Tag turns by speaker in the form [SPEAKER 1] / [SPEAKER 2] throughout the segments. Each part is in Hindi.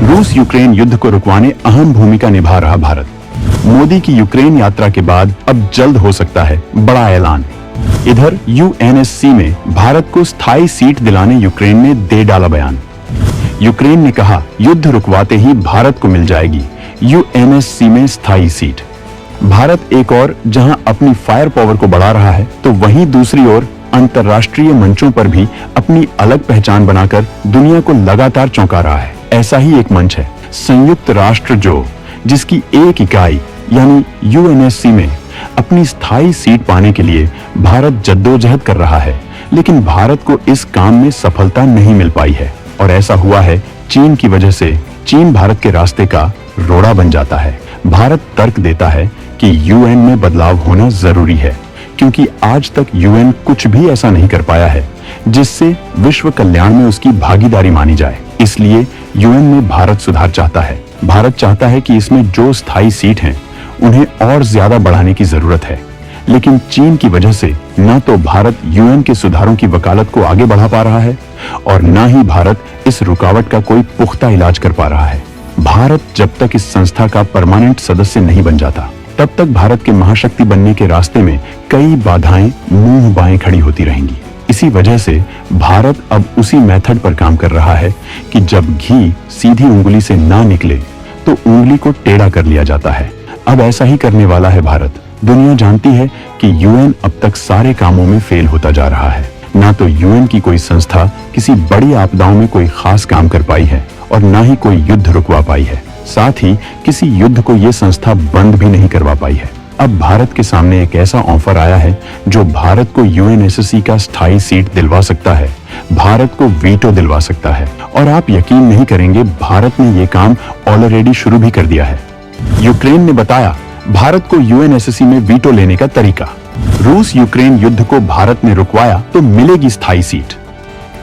[SPEAKER 1] रूस यूक्रेन युद्ध को रुकवाने अहम भूमिका निभा रहा भारत। मोदी की यूक्रेन यात्रा के बाद अब जल्द हो सकता है बड़ा ऐलान। इधर यूएनएससी में भारत को स्थायी सीट दिलाने यूक्रेन ने दे डाला बयान। यूक्रेन ने कहा युद्ध रुकवाते ही भारत को मिल जाएगी यूएनएससी में स्थायी सीट। भारत एक और जहां अपनी फायर पावर को बढ़ा रहा है, तो वहीं दूसरी ओर अंतर्राष्ट्रीय मंचों पर भी अपनी अलग पहचान बनाकर दुनिया को लगातार चौंका रहा है। ऐसा ही एक मंच है संयुक्त राष्ट्र, जिसकी एक इकाई यानी यूएनएससी में अपनी स्थायी सीट पाने के लिए भारत जद्दोजहद कर रहा है, लेकिन भारत को इस काम में सफलता नहीं मिल पाई है। और ऐसा हुआ है चीन की वजह से। चीन भारत के रास्ते का रोड़ा बन जाता है। भारत तर्क देता है कि यूएन में बदलाव होना जरूरी है, क्योंकि आज तक यूएन कुछ भी ऐसा नहीं कर पाया है जिससे विश्व कल्याण में उसकी भागीदारी मानी जाए। इसलिए यूएन में भारत सुधार चाहता है। भारत चाहता है कि इसमें जो स्थायी सीट हैं उन्हें और ज्यादा बढ़ाने की जरूरत है, लेकिन चीन की वजह से न तो भारत यूएन के सुधारों की वकालत को आगे बढ़ा पा रहा है और न ही भारत इस रुकावट का कोई पुख्ता इलाज कर पा रहा है। भारत जब तक इस संस्था का परमानेंट सदस्य नहीं बन जाता, तब तक भारत के महाशक्ति बनने के रास्ते में कई बाधाएं मुंह बाएं खड़ी होती रहेंगी। इसी वजह से भारत अब उसी मेथड पर काम कर रहा है कि जब घी सीधी उंगली से ना निकले तो उंगली को टेढ़ा कर लिया जाता है। अब ऐसा ही करने वाला है भारत। दुनिया जानती है कि यूएन अब तक सारे कामों में फेल होता जा रहा है। ना तो यूएन की कोई संस्था किसी बड़ी आपदाओं में कोई खास काम कर पाई है और ना ही कोई युद्ध रुकवा पाई है। साथ ही किसी युद्ध को ये संस्था बंद भी नहीं करवा पाई है। अब भारत के सामने एक ऐसा ऑफर आया है जो भारत को यूएनएससी का स्थायी सीट दिलवा सकता है, भारत को वीटो दिलवा सकता है। और आप यकीन नहीं करेंगे, भारत ने ये काम ऑलरेडी शुरू भी कर दिया है। यूक्रेन ने बताया भारत को यूएनएससी में वीटो लेने का तरीका। रूस यूक्रेन युद्ध को भारत ने रुकवाया तो मिलेगी स्थायी सीट।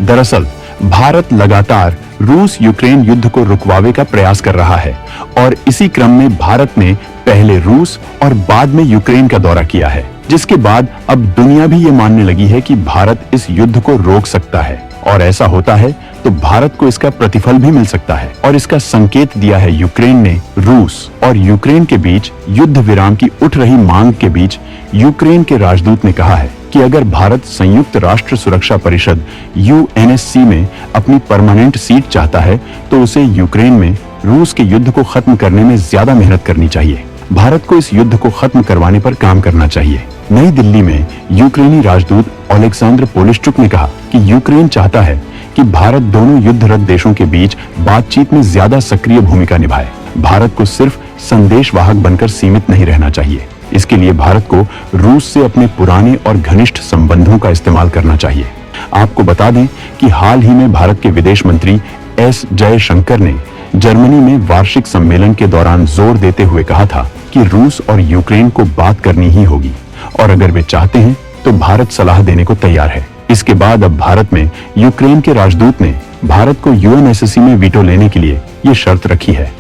[SPEAKER 1] दरअसल भारत लगातार रूस यूक्रेन युद्ध को रुकवावे का प्रयास कर रहा है और इसी क्रम में भारत ने पहले रूस और बाद में यूक्रेन का दौरा किया है, जिसके बाद अब दुनिया भी ये मानने लगी है कि भारत इस युद्ध को रोक सकता है। और ऐसा होता है तो भारत को इसका प्रतिफल भी मिल सकता है। और इसका संकेत दिया है यूक्रेन ने। रूस और यूक्रेन के बीच युद्ध विराम की उठ रही मांग के बीच यूक्रेन के राजदूत ने कहा है कि अगर भारत संयुक्त राष्ट्र सुरक्षा परिषद यूएनएससी में अपनी परमानेंट सीट चाहता है तो उसे यूक्रेन में रूस के युद्ध को खत्म करने में ज्यादा मेहनत करनी चाहिए। भारत को इस युद्ध को खत्म करवाने पर काम करना चाहिए। नई दिल्ली में यूक्रेनी राजदूत ओलेक्सांद्र पोलिश्चुक ने कहा कि यूक्रेन चाहता है कि भारत दोनों युद्धरत देशों के बीच बातचीत में ज्यादा सक्रिय भूमिका निभाए। भारत को सिर्फ संदेशवाहक बनकर सीमित नहीं रहना चाहिए। इसके लिए भारत को रूस से अपने पुराने और घनिष्ठ संबंधों का इस्तेमाल करना चाहिए। आपको बता दें कि हाल ही में भारत के विदेश मंत्री एस जयशंकर ने जर्मनी में वार्षिक सम्मेलन के दौरान जोर देते हुए कहा था कि रूस और यूक्रेन को बात करनी ही होगी और अगर वे चाहते हैं तो भारत सलाह देने को तैयार है। इसके बाद अब भारत में यूक्रेन के राजदूत ने भारत को यूएनएससी में वीटो लेने के लिए ये शर्त रखी है।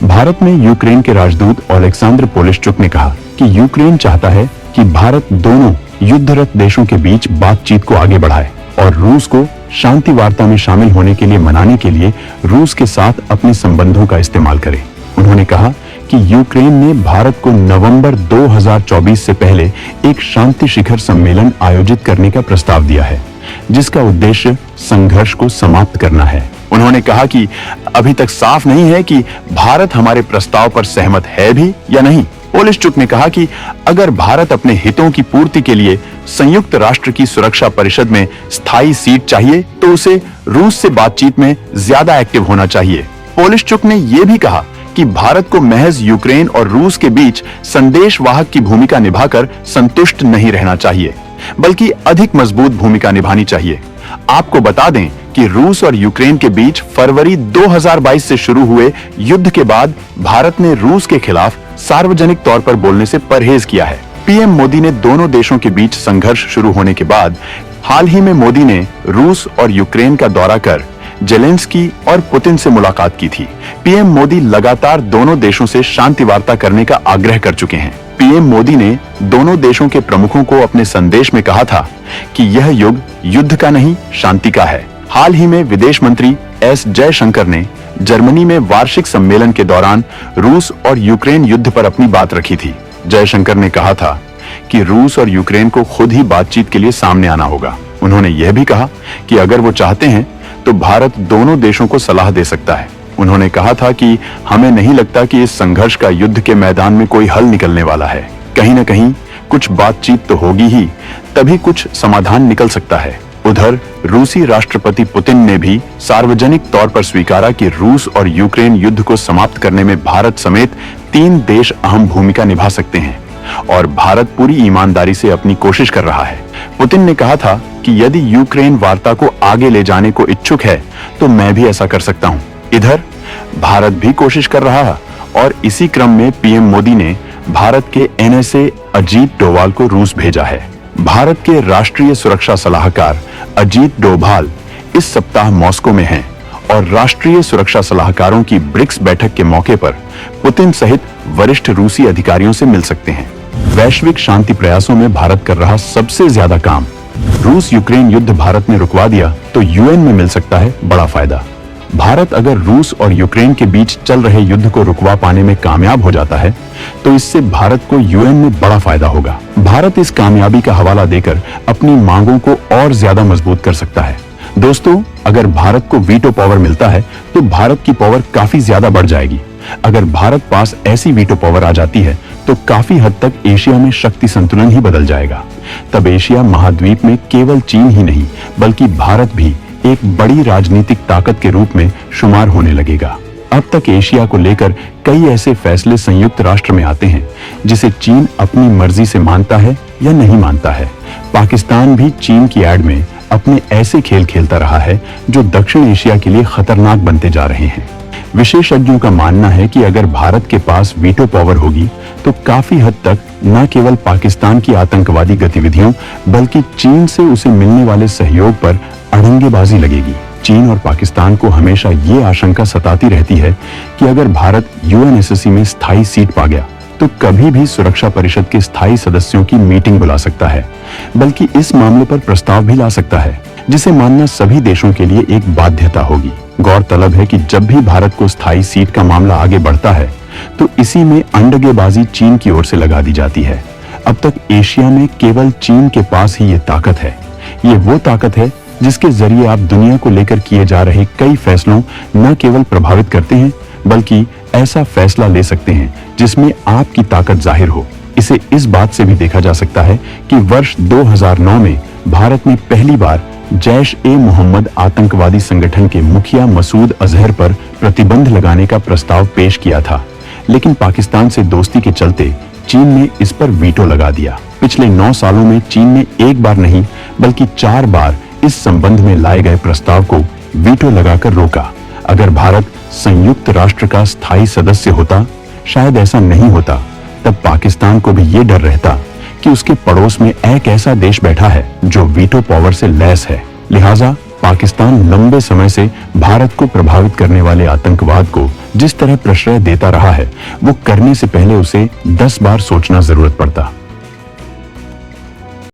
[SPEAKER 1] भारत में यूक्रेन के राजदूत ओलेक्सांद्र पोलिश्चुक ने कहा कि यूक्रेन चाहता है कि भारत दोनों युद्धरत देशों के बीच बातचीत को आगे बढ़ाए और रूस को शांति वार्ता में शामिल होने के लिए मनाने के लिए रूस के साथ अपने संबंधों का इस्तेमाल करे। उन्होंने कहा कि यूक्रेन ने भारत को नवंबर 2024 से पहले एक शांति शिखर सम्मेलन आयोजित करने का प्रस्ताव दिया है, जिसका उद्देश्य संघर्ष को समाप्त करना है। उन्होंने कहा कि अभी तक साफ नहीं है कि भारत हमारे प्रस्ताव पर सहमत है भी या नहीं। पोलिश्चुक ने कहा कि अगर भारत अपने हितों की पूर्ति के लिए संयुक्त राष्ट्र की सुरक्षा परिषद में स्थायी सीट चाहिए तो उसे रूस से बातचीत में ज्यादा एक्टिव होना चाहिए। पोलिश्चुक ने यह भी कहा कि भारत को महज यूक्रेन और रूस के बीच संदेशवाहक की भूमिका निभाकर संतुष्ट नहीं रहना चाहिए, बल्कि अधिक मजबूत भूमिका निभानी चाहिए। आपको बता दें कि रूस और यूक्रेन के बीच फरवरी 2022 से शुरू हुए युद्ध के बाद भारत ने रूस के खिलाफ सार्वजनिक तौर पर बोलने से परहेज किया है। पीएम मोदी ने दोनों देशों के बीच संघर्ष शुरू होने के बाद हाल ही में मोदी ने रूस और यूक्रेन का दौरा कर जेलेंस्की और पुतिन से मुलाकात की थी। पीएम मोदी लगातार दोनों देशों से शांति वार्ता करने का आग्रह कर चुके हैं। पीएम मोदी ने दोनों देशों के प्रमुखों को अपने संदेश में कहा था कि यह युग युद्ध का नहीं, शांति का है। हाल ही में विदेश मंत्री एस जयशंकर ने जर्मनी में वार्षिक सम्मेलन के दौरान रूस और यूक्रेन युद्ध पर अपनी बात रखी थी। जयशंकर ने कहा था कि रूस और यूक्रेन को खुद ही बातचीत के लिए सामने आना होगा। उन्होंने यह भी कहा कि अगर वो चाहते हैं तो भारत दोनों देशों को सलाह दे सकता है। उन्होंने कहा था कि हमें नहीं लगता कि इस संघर्ष का युद्ध के मैदान में कोई हल निकलने वाला है। कहीं न कहीं कुछ बातचीत तो होगी ही, तभी कुछ समाधान निकल सकता है। उधर रूसी राष्ट्रपति पुतिन ने भी सार्वजनिक तौर पर स्वीकारा कि रूस और यूक्रेन युद्ध को समाप्त करने में भारत समेत 3 देश अहम भूमिका निभा सकते हैं और भारत पूरी ईमानदारी से अपनी कोशिश कर रहा है। पुतिन ने कहा था कि यदि यूक्रेन वार्ता को आगे ले जाने को इच्छुक है तो मैं भी ऐसा कर सकता हूं। इधर भारत भी कोशिश कर रहा है और इसी क्रम में पीएम मोदी ने भारत के एनएसए अजीत डोभाल को रूस भेजा है। भारत के राष्ट्रीय सुरक्षा सलाहकार अजीत डोभाल इस सप्ताह मॉस्को में हैं और राष्ट्रीय सुरक्षा सलाहकारों की ब्रिक्स बैठक के मौके पर पुतिन सहित वरिष्ठ रूसी अधिकारियों से मिल सकते हैं। वैश्विक शांति प्रयासों में भारत कर रहा सबसे ज्यादा काम। रूस यूक्रेन युद्ध भारत ने रुकवा दिया तो यूएन में मिल सकता है बड़ा फायदा। भारत अगर रूस और यूक्रेन के बीच चल रहे युद्ध को रुकवा पाने में कामयाब हो जाता है तो इससे भारत को यूएन में बड़ा फायदा होगा। भारत इस कामयाबी का हवाला देकर अपनी मांगों को और ज्यादा मजबूत कर सकता है। दोस्तों, अगर भारत को वीटो पावर मिलता है तो भारत की पावर काफी ज्यादा बढ़ जाएगी। अगर भारत पास ऐसी वीटो पावर आ जाती है तो काफी हद तक एशिया में शक्ति संतुलन ही बदल जाएगा। तब एशिया महाद्वीप में केवल चीन ही नहीं बल्कि भारत भी एक बड़ी राजनीतिक ताकत के रूप में शुमार होने लगेगा। अब तक एशिया को लेकर कई ऐसे फैसले संयुक्त राष्ट्र में आते हैं जिसे चीन अपनी मर्जी से मानता है या नहीं मानता है। पाकिस्तान भी चीन की एड में अपने ऐसे खेल खेलता रहा है जो दक्षिण एशिया के लिए खतरनाक बनते जा रहे हैं। विशेषज्ञों का मानना है कि अगर भारत के पास वीटो पावर होगी तो काफी हद तक न केवल पाकिस्तान की आतंकवादी गतिविधियों बल्कि चीन से उसे मिलने वाले सहयोग पर अड़ंगेबाजी लगेगी। चीन और पाकिस्तान को हमेशा ये आशंका सताती रहती है कि अगर भारत यूएनएससी में स्थायी सीट पा गया तो कभी भी सुरक्षा परिषद के स्थायी सदस्यों की मीटिंग बुला सकता है, बल्कि इस मामले पर प्रस्ताव भी ला सकता है जिसे मानना सभी देशों के लिए एक बाध्यता होगी। गौरतलब है कि जब भी भारत को स्थायी सीट का मामला आगे बढ़ता है तो इसी में अंडगेबाजी चीन की ओर से लगा दी जाती है। अब तक एशिया में केवल चीन के पास ही ये ताकत है। ये वो ताकत है जिसके जरिए आप दुनिया को लेकर किए जा रहे कई फैसलों न केवल प्रभावित करते हैं बल्कि ऐसा फैसला ले सकते हैं जिसमें आपकी ताकत जाहिर हो। इसे इस बात से भी देखा जा सकता है कि वर्ष 2009 में भारत ने पहली बार जैश-ए-मोहम्मद आतंकवादी संगठन के मुखिया मसूद अजहर पर प्रतिबंध लगाने का प्रस्ताव पेश किया था, लेकिन पाकिस्तान से दोस्ती के चलते चीन ने इस पर वीटो लगा दिया। पिछले 9 सालों में चीन ने एक बार नहीं बल्कि 4 बार इस संबंध में लाए गए प्रस्ताव को वीटो लगाकर रोका। अगर भारत संयुक्त राष्ट्र का स्थायी सदस्य होता, शायद ऐसा नहीं होता। तब पाकिस्तान को भी ये डर रहता कि उसके पड़ोस में एक ऐसा देश बैठा है जो वीटो पावर से लैस है। लिहाजा पाकिस्तान लंबे समय से भारत को प्रभावित करने वाले आतंकवाद को जिस तरह प्रश्रय देता रहा है, वो करने से पहले उसे 10 बार सोचना जरूरत पड़ता।